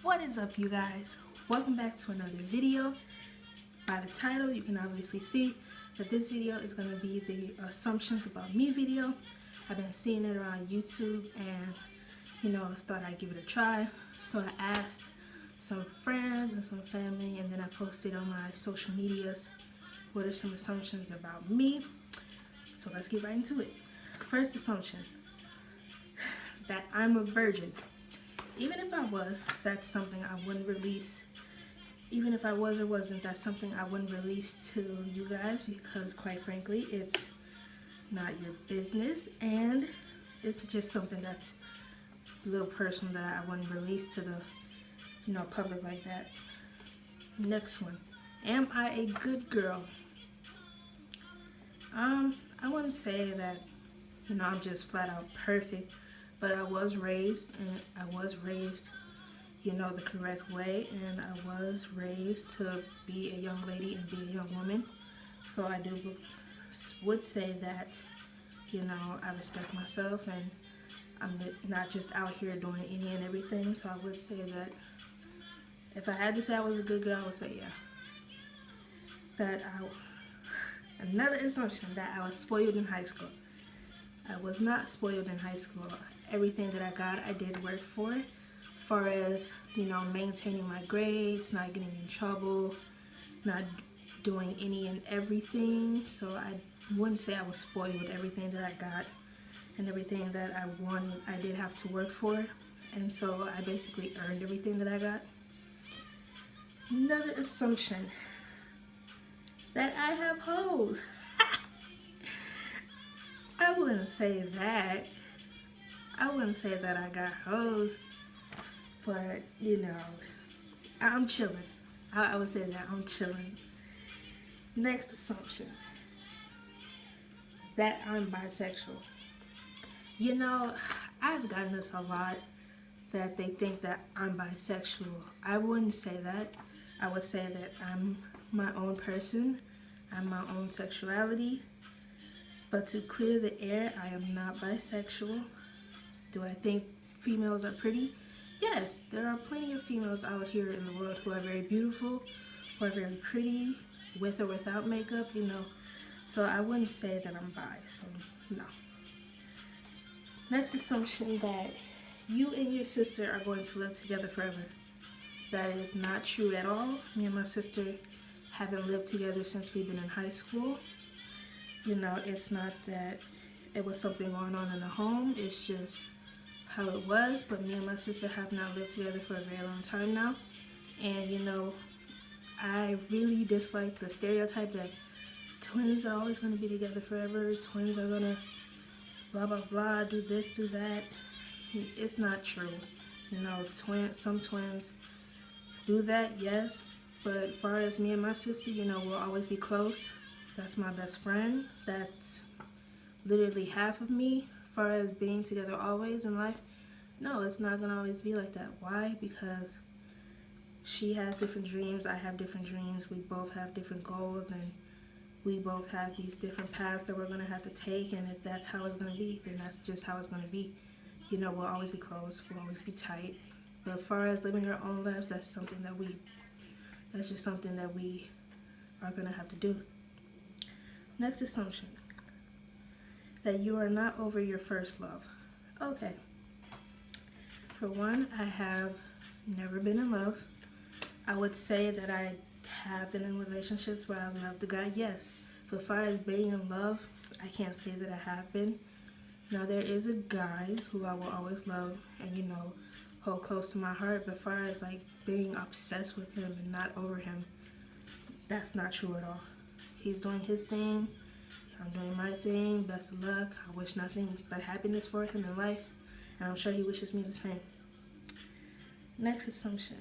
What is up, you guys? Welcome back to another video. By the title, you can obviously see that this video is going to be the assumptions about me video. I've been seeing it around YouTube and I thought I'd give it a try. So I asked some friends and some family, and then I posted on my social medias what are some assumptions about me. So let's get right into it. First assumption, that I'm a virgin. Even if I was, that's something I wouldn't release. Even if I was or wasn't, that's something I wouldn't release to you guys because, quite frankly, it's not your business, and it's just something that's a little personal that I wouldn't release to the public like that. Next one, am I a good girl? I wouldn't say that I'm just flat out perfect, but I was raised the correct way, and I was raised to be a young lady and be a young woman. So I would say that I respect myself, and I'm not just out here doing any and everything. So I would say that if I had to say I was a good girl, I would say yeah. Another assumption, that I was spoiled in high school. I was not spoiled in high school. Everything that I got, I did work for. As far as, maintaining my grades, not getting in trouble, not doing any and everything. So I wouldn't say I was spoiled. Everything that I got and everything that I wanted, I did have to work for. And so I basically earned everything that I got. Another assumption, that I have hoes. I wouldn't say that. I wouldn't say that I got hoes, but I'm chilling. I would say that I'm chilling. Next assumption, that I'm bisexual. I've gotten this a lot, that they think that I'm bisexual. I wouldn't say that. I would say that I'm my own person. I'm my own sexuality. But to clear the air, I am not bisexual. Do I think females are pretty? Yes, there are plenty of females out here in the world who are very beautiful, who are very pretty, with or without makeup, So I wouldn't say that I'm bi, so no. Next assumption, that you and your sister are going to live together forever. That is not true at all. Me and my sister haven't lived together since we've been in high school. It's not that it was something going on in the home. It's just how it was. But me and my sister have not lived together for a very long time now. And, I really dislike the stereotype that twins are always going to be together forever. Twins are going to blah, blah, blah, do this, do that. It's not true. Some twins do that, yes. But as far as me and my sister, we'll always be close. That's my best friend. That's literally half of me. As far as being together always in life, no, it's not going to always be like that. Why? Because she has different dreams. I have different dreams. We both have different goals, and we both have these different paths that we're going to have to take. And if that's how it's going to be, then that's just how it's going to be. We'll always be close. We'll always be tight. But as far as living our own lives, that's just something that we are going to have to do. Next assumption, that you are not over your first love. Okay. For one, I have never been in love. I would say that I have been in relationships where I've loved a guy, yes. But as far as being in love, I can't say that I have been. Now, there is a guy who I will always love and, hold close to my heart. But as far as, being obsessed with him and not over him, that's not true at all. He's doing his thing. I'm doing my thing. Best of luck. I wish nothing but happiness for him in life. And I'm sure he wishes me the same. Next assumption,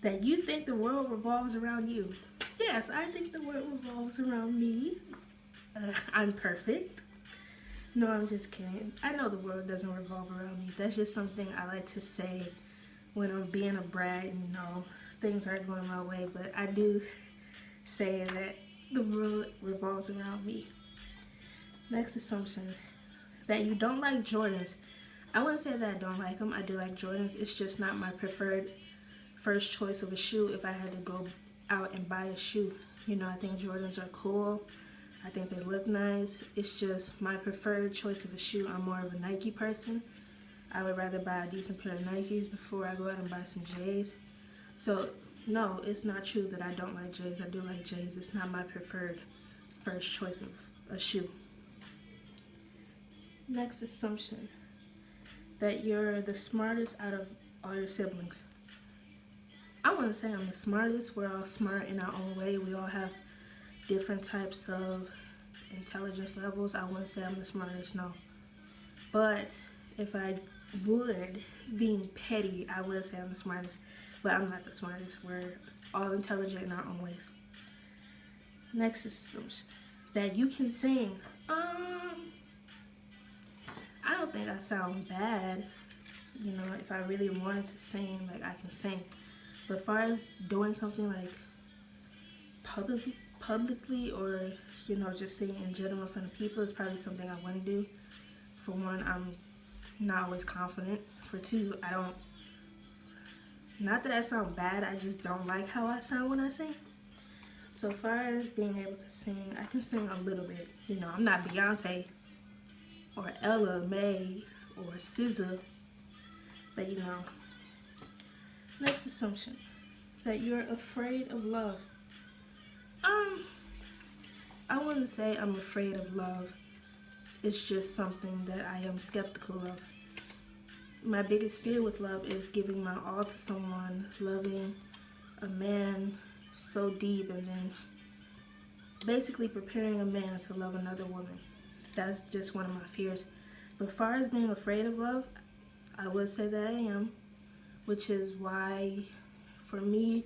that you think the world revolves around you. Yes, I think the world revolves around me. I'm perfect. No, I'm just kidding. I know the world doesn't revolve around me. That's just something I like to say when I'm being a brat and things aren't going my way. But I do say that the world revolves around me. Next assumption, that you don't like Jordans. I wouldn't say that I don't like them. I do like Jordans. It's just not my preferred first choice of a shoe if I had to go out and buy a shoe. You know, I think Jordans are cool. I think they look nice. It's just my preferred choice of a shoe. I'm more of a Nike person. I would rather buy a decent pair of Nikes before I go out and buy some J's. So, no, it's not true that I don't like J's. I do like J's. It's not my preferred first choice of a shoe. Next assumption, that you're the smartest out of all your siblings. I wouldn't say I'm the smartest. We're all smart in our own way. We all have different types of intelligence levels. I wouldn't say I'm the smartest, no. But if I would, being petty, I would say I'm the smartest. But I'm not the smartest. We're all intelligent in our own ways. Next assumption, that you can sing. I don't think I sound bad. You know, if I really wanted to sing, like, I can sing. But as far as doing something like publicly or, you know, just singing in general in front of people, is probably something I wouldn't do. For one, I'm not always confident. For two, not that I sound bad, I just don't like how I sound when I sing. So as far as being able to sing, I can sing a little bit. You know, I'm not Beyonce or Ella May or SZA, but you know. Next assumption, that you're afraid of love. I wouldn't say I'm afraid of love. It's just something that I am skeptical of. My biggest fear with love is giving my all to someone, loving a man so deep, and then basically preparing a man to love another woman. That's just one of my fears. But as far as being afraid of love, I would say that I am, which is why, for me,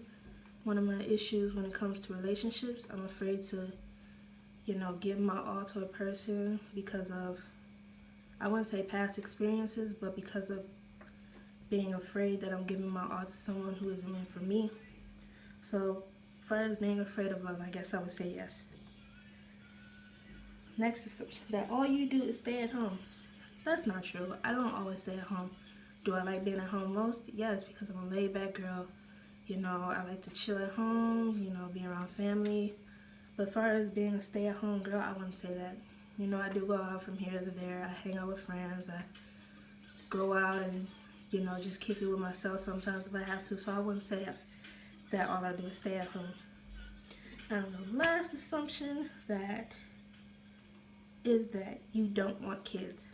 one of my issues when it comes to relationships, I'm afraid to, you know, give my all to a person because of, I wouldn't say past experiences, but because of being afraid that I'm giving my all to someone who isn't meant for me. So, as far as being afraid of love, I guess I would say yes. Next assumption, that all you do is stay at home. That's not true. I don't always stay at home. Do I like being at home most? Yes, because I'm a laid back girl. You know, I like to chill at home, you know, be around family. But as far as being a stay at home girl, I wouldn't say that. You know, I do go out from here to there. I hang out with friends. I go out and, you know, just kick it with myself sometimes if I have to. So I wouldn't say that all I do is stay at home. And the last assumption that is that you don't want kids.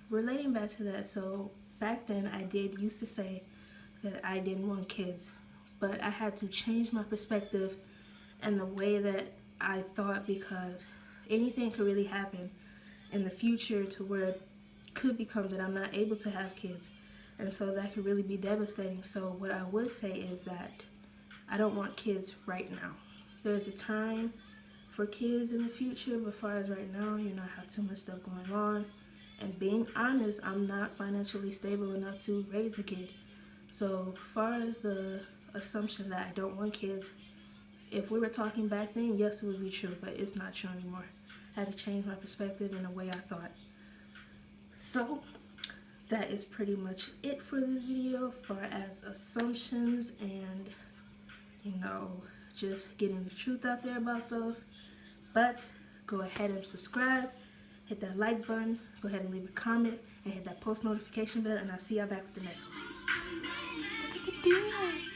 Relating back to that, so back then I used to say that I didn't want kids, but I had to change my perspective and the way that I thought, because anything could really happen in the future to where it could become that I'm not able to have kids, and so that could really be devastating. So what I would say is that I don't want kids right now. There's a time for kids in the future, but as far as right now, you know, I have too much stuff going on. And being honest, I'm not financially stable enough to raise a kid. So as far as the assumption that I don't want kids, if we were talking back then, yes, it would be true, but it's not true anymore. I had to change my perspective in the way I thought. So that is pretty much it for this video, as far as assumptions and, you know, just getting the truth out there about those. But go ahead and subscribe. Hit that like button, go ahead and leave a comment, and hit that post notification bell, and I'll see y'all back with the next one. Look at the dance.